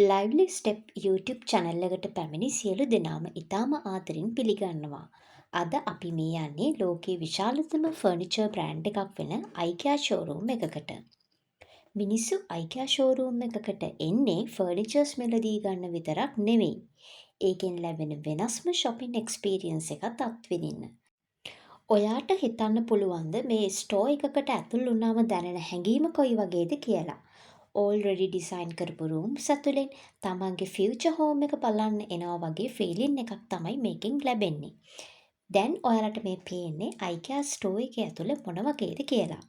Lively step YouTube channel එකට පැමිණි සියලු දෙනාම ඉතාම ආදරෙන් පිළිගන්නවා. අද අපි මේ යන්නේ ලෝකයේ විශාලතම ෆර්නිචර් බ්‍රෑන්ඩ් එකක් වෙන IKEA ෂෝරූම් එකකට. මිනිස්සු IKEA ෂෝරූම් එකකට එන්නේ ෆර්නිචර්ස් මිලදී ගන්න විතරක් නෙවෙයි. ඒකෙන් ලැබෙන වෙනස්ම shopping experience එකත් අත්විඳින්න. ඔයාට හිතන්න පුළුවන්ද මේ ස්ටෝ එකකට ඇතුල් වුණාම දැනෙන හැඟීම කොයි වගේද කියලා. ඕල්රෙඩි ඩිසයින් කරපු රූම්ස් ඇතුලෙන් තමන්ගේ ෆියුචර් හෝම් එක බලන්න එනවා වගේ ෆීලින් එකක් තමයි මේකෙන් ලැබෙන්නේ. දැන් ඔයාලට මේ පේන්නේ IKEA ස්ටෝ එකේ ඇතුලේ මොන වගේද කියලා.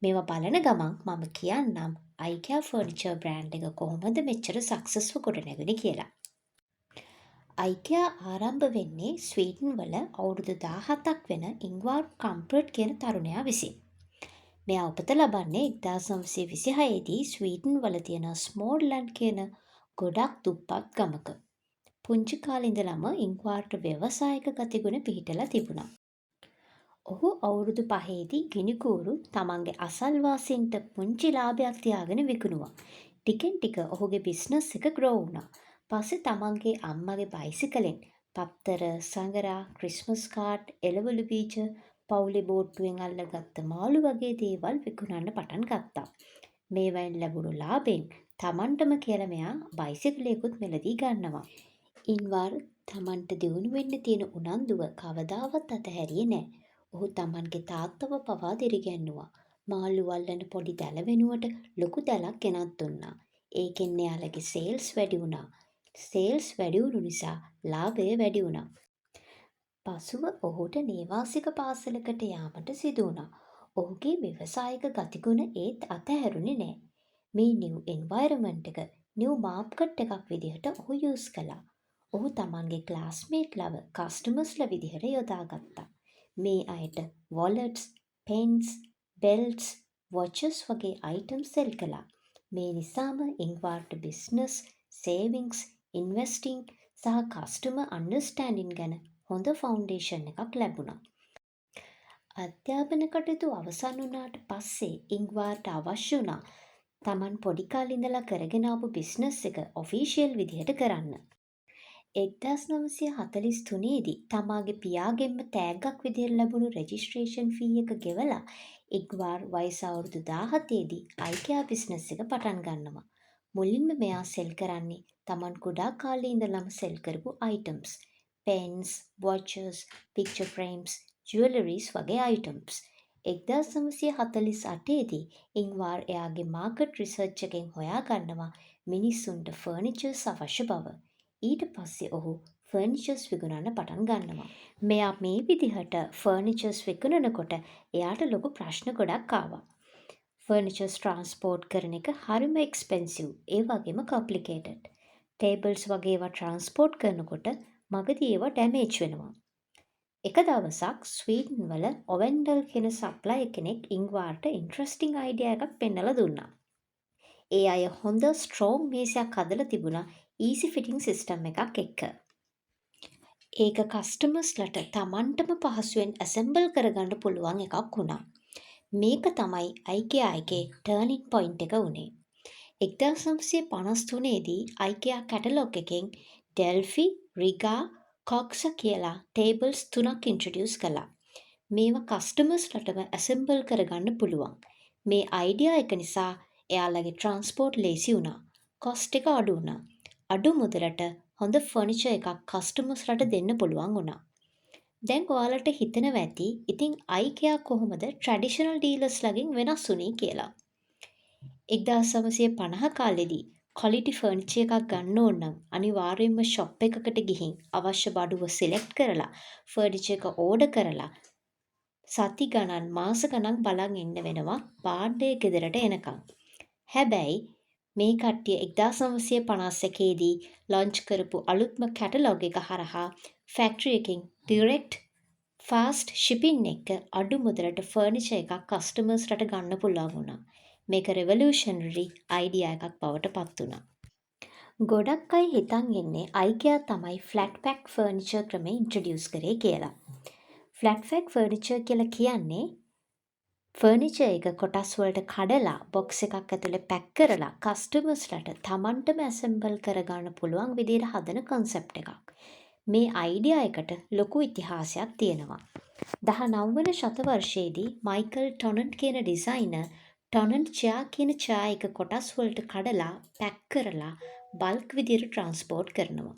මේවා බලන ගමන් මම කියන්නම් IKEA ෆර්නිචර් බ්‍රෑන්ඩ් එක කොහොමද මෙච්චර සක්සස්ෆුල් ගොඩනැගුණේ කියලා. IKEA ආරම්භ වෙන්නේ ස්වීඩන් වල අවුරුදු 17ක් වෙන ඉන්ග්වාර් කම්පර්ට් කියන තරුණයා විසින්. මෙයා උපත ලබන්නේ 1926 දී ස්වීඩන් වල තියෙන ස්මෝඩ්ලන්ඩ් කියන ගොඩක් දුප්පත් ගමක. පුංචි කාලේ ඉඳලම ඉන්ක්වාර්ට ව්‍යවසායක ගතිගුණ පිහිටලා තිබුණා. ඔහු අවුරුදු 5 දී ගිනිකූරු තමන්ගේ අසල්වාසීන්ට පුංචි ලාභයක් තියාගෙන විකුණුවා. ටිකෙන් ටික ඔහුගේ බිස්නස් එක ග්‍රෝ වුණා. පස්සේ තමන්ගේ අම්මගේ බයිසිකලෙන් පත්තර, සඟරා, ක්‍රිස්මස් කාඩ්, එළවලු බීජ, පවුලේ බෝට්ටුවෙන් අල්ලගත්ත මාළු වගේ දේවල් විකුණන්න පටන් ගත්තා. මේවයින් ලැබුණු ලාභෙන් තමන්ටම කියලා මෙයා බයිසිකලයකුත් මිලදී ගන්නවා. ඉන්වාර් තමන්ට දියුණු වෙන්න තියෙන උනන්දුව කවදාවත් අතහැරියේ නෑ. ඔහු තමන්ගේ තාත්තව පවා දිරිගැන්නුවා. මාළු අල්ලන පොඩි දැල වෙනුවට ලොකු දැලක් ගෙනත් දුන්නා. ඒකෙන් එයාලගේ සේල්ස් වැඩි වුණා. සේල්ස් වැඩි වුණු නිසා ලාභය වැඩි වුණා. පසුව ඔහුට නේවාසික පාසලකට යාමට සිදු වුණා. ඔහුගේ ව්‍යවසායික ගතිගුණ ඒත් අතහැරුණේ නෑ. මේ නිව් එන්වයරන්මන්ට් එක නිව් මාර්කට් එකක් විදිහට ඔහු යූස් කළා. ඔහු තමන්ගේ ක්ලාස්මේට්ලව කස්ටමර්ස්ලා විදිහට යොදාගත්තා. මේ අයට වොලට්ස්, පෙන්ස්, බෙල්ට්ස්, වොචස් වගේ අයිටම්ස් සෙල් කළා. මේ නිසාම ඉන්වාර්ට බිස්නස්, සේවිංග්ස්, ඉන්වෙස්ටිං සහ කස්ටමර් අන්ඩර්ස්ටෑන්ඩින් ගැන හොඳ ෆවුන්ඩේෂන් එකක් ලැබුණා. අධ්‍යාපන කටයුතු අවසන් වුණාට පස්සේ ඉන්ග්වාර්ට අවශ්‍ය වුණා තමන් පොඩි කාලේ ඉඳලා කරගෙන ආපු බිස්නස් එක ඔෆිෂියල් විදිහට කරන්න. 1943 දී තමාගේ පියාගෙන්ම තෑග්ගක් විදිහට ලැබුණු රෙජිස්ට්‍රේෂන් ෆී එක ගෙවලා ඉන්ග්වාර් වයස අවුරුදු 17 දී IKEA බිස්නස් එක පටන් ගන්නවා. මුලින්ම මෙයා සෙල් කරන්නේ තමන් කුඩා කාලේ ඉඳලම සෙල් කරපු අයිටම්ස්. පෙන්ස්, වොචස්, පික්චර් ෆ්‍රේම්ස්, ජුවලරීස් වගේ අයිටම්ස්. 1948 දී ඉන්වාර් එයාගේ මාකට් රිසර්ච් එකෙන් හොයාගන්නවා මිනිස්සුන්ට ෆර්නිචර්ස් අවශ්‍ය බව. ඊට පස්සේ ඔහු ෆර්නිචර්ස් විකුණන්න පටන් ගන්නවා. මෙයා මේ විදිහට ෆර්නිචර්ස් විකුණනකොට එයාට ලොකු ප්‍රශ්න ගොඩක් ආවා. ෆර්නිචර්ස් ට්‍රාන්ස්පෝර්ට් කරන එක හරිම එක්ස්පෙන්සිව්, ඒ වගේම කොම්ප්ලිකේටඩ්. ටේබල්ස් වගේ ඒවා ට්‍රාන්ස්පෝර්ට් කරනකොට මගදී ඒවා ඩැමේජ් වෙනවා. එක දවසක් ස්වීඩන් වල ඔවෙන්ඩල් කියන සප්ලයර් කෙනෙක් ඉන්ග්වාර්ට ඉන්ට්‍රස්ටිං අයිඩියා එකක් පෙන්නලා දුන්නා. ඒ අය හොඳ ස්ට්‍රෝං මේසයක් හදලා තිබුණා ඊසි ෆිටිං සිස්ටම් එකක් එක්ක. ඒක කස්ටමර්ස්ලට තමන්ටම පහසුවෙන් ඇසෙම්බල් කරගන්න පුළුවන් එකක් වුණා. මේක තමයි IKEA එකේ ටර්නින් පොයින්ට් එක වුණේ. 1953 දී IKEA කැටලොග් එකෙන් ඩෙල්ෆි, රිගා, කොක්ස කියලා ටේබල්ස් 3ක් ඉන්ට්‍රොඩියුස් කළා. මේවා කස්ටමර්ස්ලටම ඇසෙම්බල් කරගන්න පුළුවන්. මේ අයිඩියා එක නිසා එයාලගේ ට්‍රාන්ස්පෝර්ට් ලේසි වුණා. කොස්ට් එක අඩු වුණා. අඩු මුදලට හොඳ ෆර්නිචර් එකක් කස්ටමර්ස්ලට දෙන්න පුළුවන් වුණා. දැන් ඔයාලට හිතෙනවා ඇති ඉතින් IKEA කොහොමද ට්‍රැඩිෂනල් ඩීලර්ස්ලගෙන් වෙනස් වුණේ කියලා. 1950 කාලෙදී ක්වොලිටි ෆර්නිචර් එකක් ගන්න ඕන නම් අනිවාර්යයෙන්ම ෂොප් එකකට ගිහින් අවශ්‍ය බඩුව සිලෙක්ට් කරලා ෆර්නිචර් එක ඕඩර් කරලා සති ගණන් මාස ගණන් බලන් ඉන්න වෙනවා භාණ්ඩය ගෙදරට එනකම්. හැබැයි මේ කට්ටිය 1951 දී ලොන්ච් කරපු අලුත්ම කැටලොග් එක හරහා ෆැක්ටරි එකකින් ඩිරෙක්ට් ෆාස්ට් ෂිපින් එක අඩු මුදලට ෆර්නිචර් එකක් කස්ටමර්ස්ලට ගන්න පුළුවන් වුණා. මේක රෙවොලූෂනරි අයිඩියා එකක් බවට පත් වුණා. ගොඩක් අය හිතන් ඉන්නේ IKEA තමයි ෆ්ලැට් පැක් ෆර්නිචර් ක්‍රමය ඉන්ට්‍රොඩියුස් කරේ කියලා. ෆ්ලැට් පැක් ෆර්නිචර් කියලා කියන්නේ ෆර්නිචර් එක කොටස් වලට කඩලා බොක්ස් එකක් ඇතුලේ පැක් කරලා කස්ටමර්ස්ලට තමන්ටම ඇසෙම්බල් කරගන්න පුළුවන් විදිහට හදන කන්සෙප්ට් එකක්. මේ අයිඩියා එකට ලොකු ඉතිහාසයක් තියෙනවා. 19 වන ශතවර්ෂයේදී මයිකල් ටොනන්ට් කියන ඩිසයිනර් ටොනන්ට් චෙයා කියන චෙයා එක කොටස් වලට කඩලා පැක් කරලා බල්ක් විදිහට ට්‍රාන්ස්පෝර්ට් කරනවා.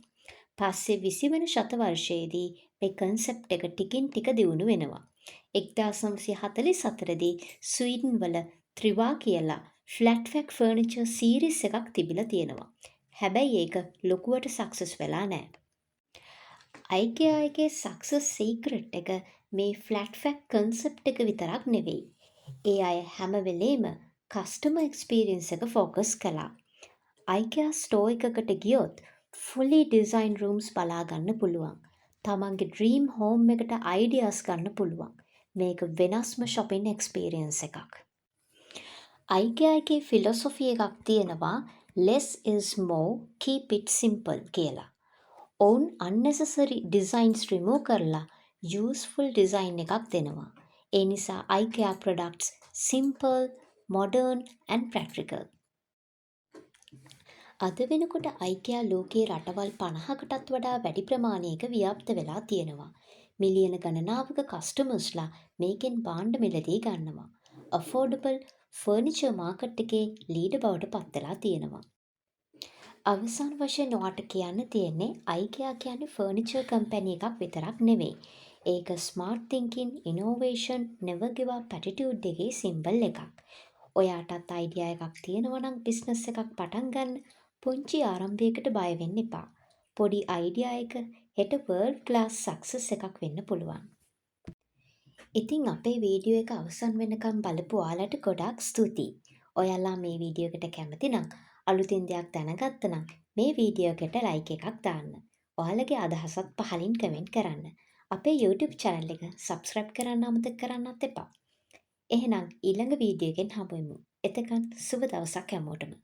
පස්සේ 20 වන ශතවර්ෂයේදී මේ කන්සෙප්ට් එක ටිකින් ටික දියුණු වෙනවා. 1944 දී ස්වීඩන් වල ත්‍රිවා කියලා ෆ්ලැට් ෆැක් ෆර්නිචර් සීරීස් එකක් තිබිලා තියෙනවා. හැබැයි ඒක ලොකුවට සක්සස් වෙලා නෑ. IKEA එකේ සක්සස් සීක්‍රට් එක මේ ෆ්ලැට් ෆැක් කන්සෙප්ට් එක විතරක් නෙවෙයි. ඒ අය හැම වෙලේම කස්ටමර් එක්ස්පීරියන්ස් එක ෆෝකස් කළා. IKEA ස්ටෝර් එකකට ගියොත් ෆුලි ඩිසයින් රූම්ස් බලා ගන්න පුළුවන්. තමන්ගේ ඩ්‍රීම් හෝම් එකට අයිඩියාස් ගන්න පුළුවන්. මේක වෙනස්ම shopping experience එකක්. IKEA එකේ ෆිලොසොෆි එකක් තියෙනවා less is more, keep it simple කියලා. ඔවුන් unnecessary designs remove කරලා useful design එකක් දෙනවා. ඒ නිසා IKEA products simple, modern and practical. අද වෙනකොට IKEA ලෝකයේ රටවල් 50කටත් වඩා වැඩි ප්‍රමාණයක ව්‍යාප්ත වෙලා තියෙනවා. මිලියන ගණනාවක කස්ටමර්ස්ලා මේකෙන් භාණ්ඩ මිලදී ගන්නවා. affordable ෆර්නිචර් මාකට් එකේ ලීඩර් බවට පත් වෙලා තියෙනවා. අවසාන වශයෙන් ඔයාට කියන්න තියෙන්නේ IKEA කියන්නේ ෆර්නිචර් කම්පැනි එකක් විතරක් නෙවෙයි. ඒක smart thinking, innovation, never give up attitude එකේ සිම්බල් එකක්. ඔයාටත් අයිඩියා එකක් තියෙනවා නම් බිස්නස් එකක් පටන් ගන්න පුංචි ආරම්භයකට බය වෙන්න එපා. පොඩි අයිඩියා එක හෙට වර්ල්ඩ් ක්ලාස් සක්සස් එකක් වෙන්න පුළුවන්. ඉතින් අපේ වීඩියෝ එක අවසන් වෙනකම් බලපු ඔයාලට ගොඩාක් ස්තුතියි. ඔයාලා මේ වීඩියෝ එකට කැමති නම් අලුතින් දෙයක් දැනගත්ත නම් මේ වීඩියෝ එකට ලයික් එකක් දාන්න. ඔයාලගේ අදහසත් පහලින් කමෙන්ට් කරන්න. අපේ YouTube channel එක subscribe කරන්න අමතක කරන්නත් එපා. එහෙනම් ඊළඟ වීඩියෝ එකෙන් හමුවෙමු. එතකන් සුබ දවසක් හැමෝටම.